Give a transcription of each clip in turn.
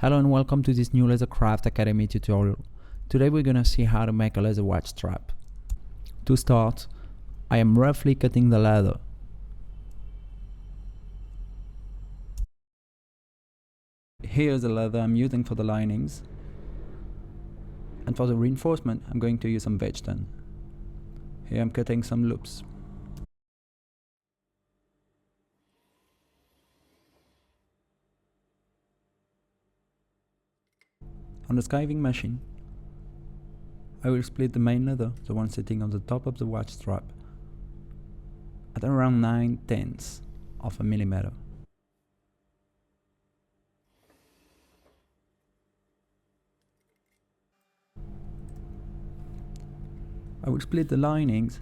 Hello and welcome to this new LeatherCraft Academy tutorial. Today we're gonna see how to make a leather watch strap. To start, I am roughly cutting the leather. Here's the leather I'm using for the linings. And for the reinforcement, I'm going to use some veg-tan. Here I'm cutting some loops. On the skiving machine, I will split the main leather, the one sitting on the top of the watch strap, at around 9/10 of a millimeter. I will split the linings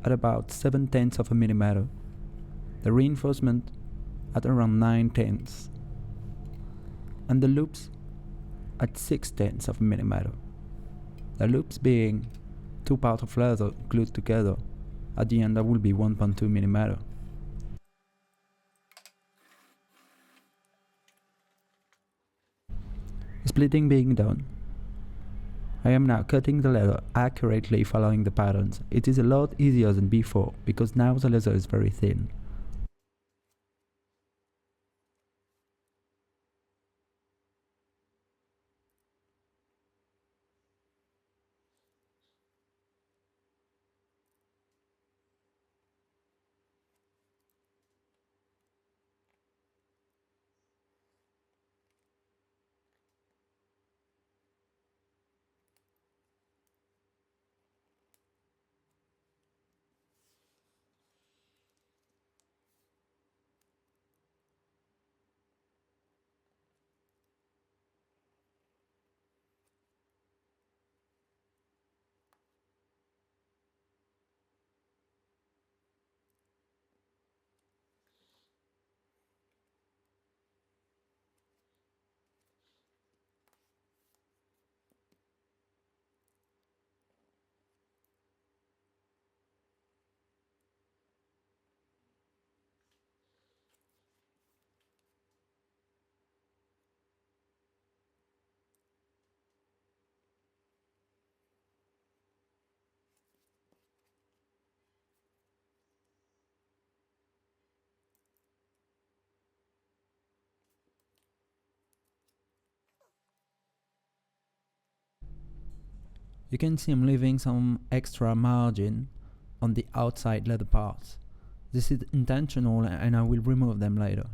at about 7/10 of a millimeter, the reinforcement at around 9/10, and the loops at 6/10 of a millimeter. The loops being two parts of leather glued together. At the end that will be 1.2 millimeter. Splitting being done, I am now cutting the leather accurately following the patterns. It is a lot easier than before because now the leather is very thin. You can see I'm leaving some extra margin on the outside leather parts. This is intentional and I will remove them later.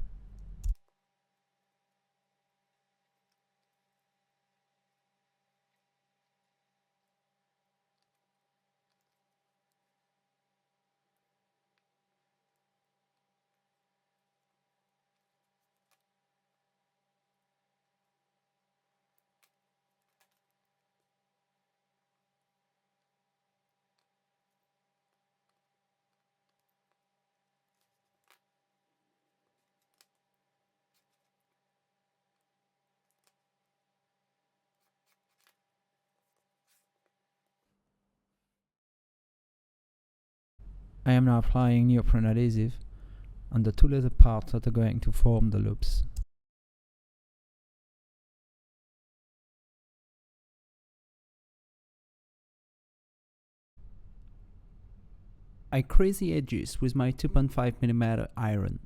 I am now applying neoprene adhesive on the two leather parts that are going to form the loops. I crease the edges with my 2.5 mm iron.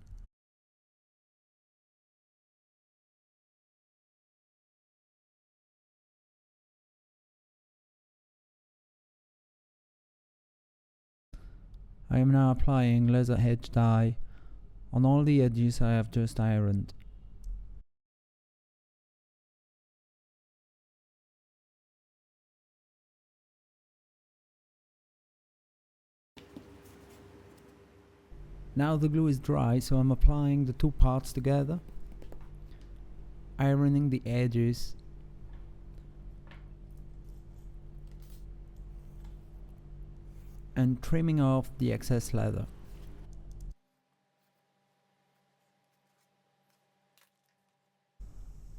I am now applying leather edge dye on all the edges I have just ironed. Now the glue is dry, so I'm applying the two parts together, ironing the edges, and trimming off the excess leather.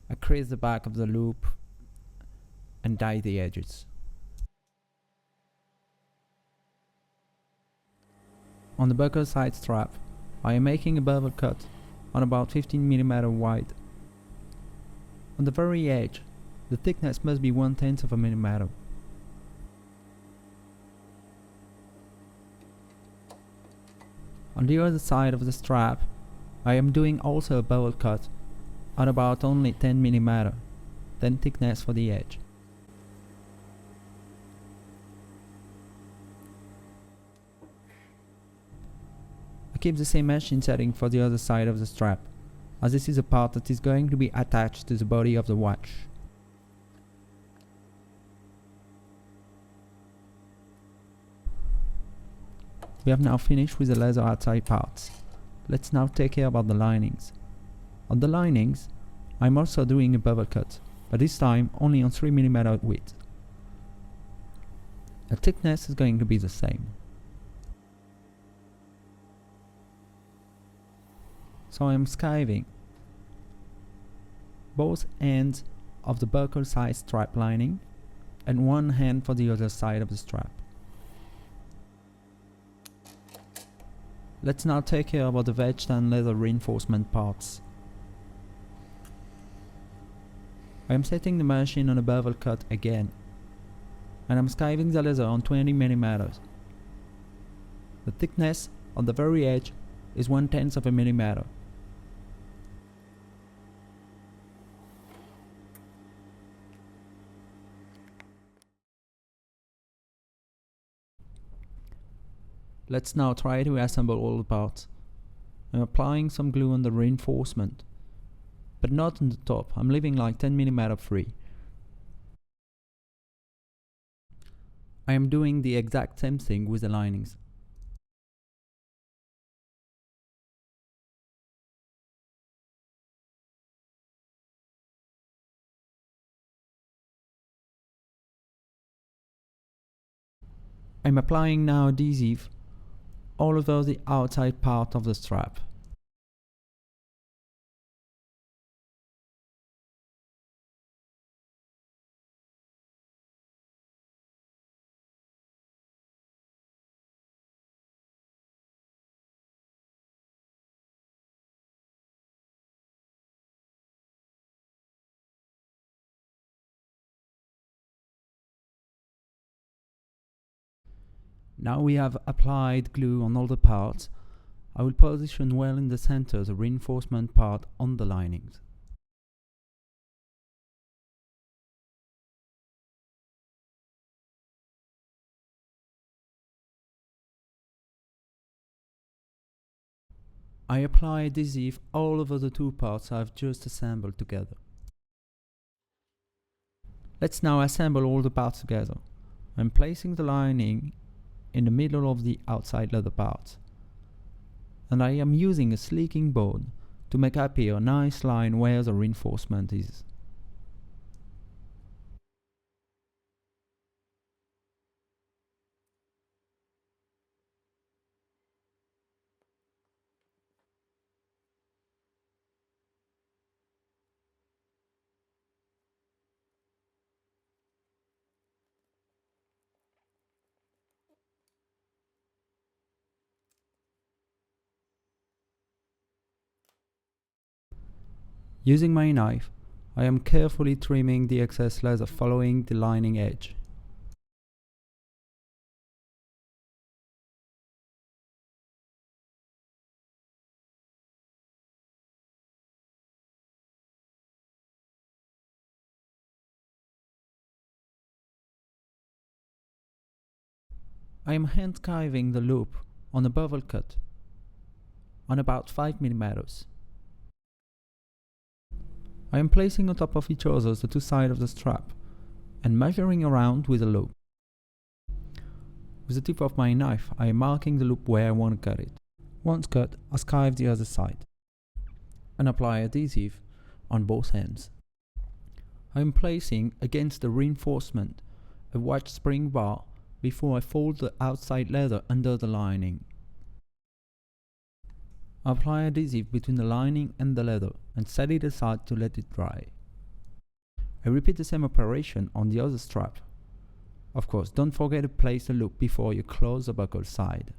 I crease the back of the loop and dye the edges. On the buckle side strap, I am making a bevel cut on about 15 mm wide. On the very edge, the thickness must be 1/10 of a millimeter. On the other side of the strap, I am doing also a bevel cut at about only 10 mm, then thickness for the edge. I keep the same machine setting for the other side of the strap, as this is a part that is going to be attached to the body of the watch. We have now finished with the leather outside parts. Let's now take care about the linings. On the linings, I'm also doing a bevel cut, but this time only on 3 mm width. The thickness is going to be the same. So I'm skiving both ends of the buckle size strap lining and one hand for the other side of the strap. Let's now take care about the wedged and leather reinforcement parts. I am setting the machine on a bevel cut again, and I'm skiving the leather on 20 mm. The thickness on the very edge is 1/10 of a millimeter. Let's now try to assemble all the parts. I'm applying some glue on the reinforcement, but not on the top. I'm leaving like 10 mm free. I am doing the exact same thing with the linings. I'm applying now adhesive all over the outside part of the strap. Now we have applied glue on all the parts, I will position well in the center the reinforcement part on the linings. I apply adhesive all over the two parts I have just assembled together. Let's now assemble all the parts together. I'm placing the lining in the middle of the outside leather part, and I am using a sleeking board to make appear a nice line where the reinforcement is. Using my knife, I am carefully trimming the excess leather following the lining edge. I am hand skiving the loop on a bevel cut on about 5 mm. I am placing on top of each other the two sides of the strap and measuring around with a loop. With the tip of my knife, I am marking the loop where I want to cut it. Once cut, I skive the other side and apply adhesive on both ends. I am placing against the reinforcement a watch spring bar before I fold the outside leather under the lining. I apply adhesive between the lining and the leather and set it aside to let it dry. I repeat the same operation on the other strap. Of course, don't forget to place the loop before you close the buckle side.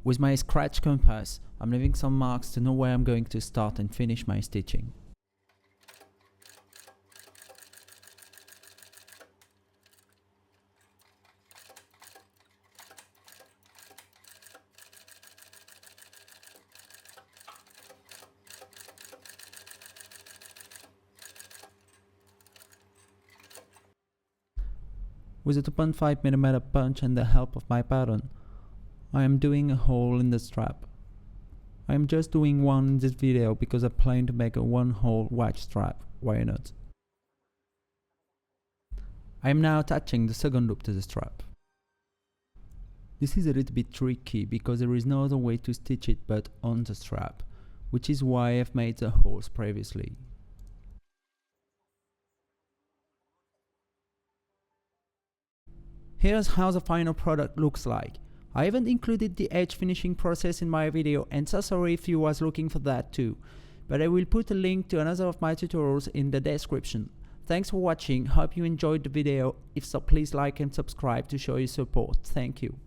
With my scratch compass, I'm leaving some marks to know where I'm going to start and finish my stitching. With a 2.5mm punch and the help of my pattern, I am doing a hole in the strap. I am just doing one in this video because I plan to make a one-hole watch strap, why not? I am now attaching the second loop to the strap. This is a little bit tricky because there is no other way to stitch it but on the strap, which is why I've made the holes previously. Here's how the final product looks like. I haven't included the edge finishing process in my video, and so sorry if you was looking for that too, but I will put a link to another of my tutorials in the description. Thanks for watching, hope you enjoyed the video. If so, please like and subscribe to show your support. Thank you.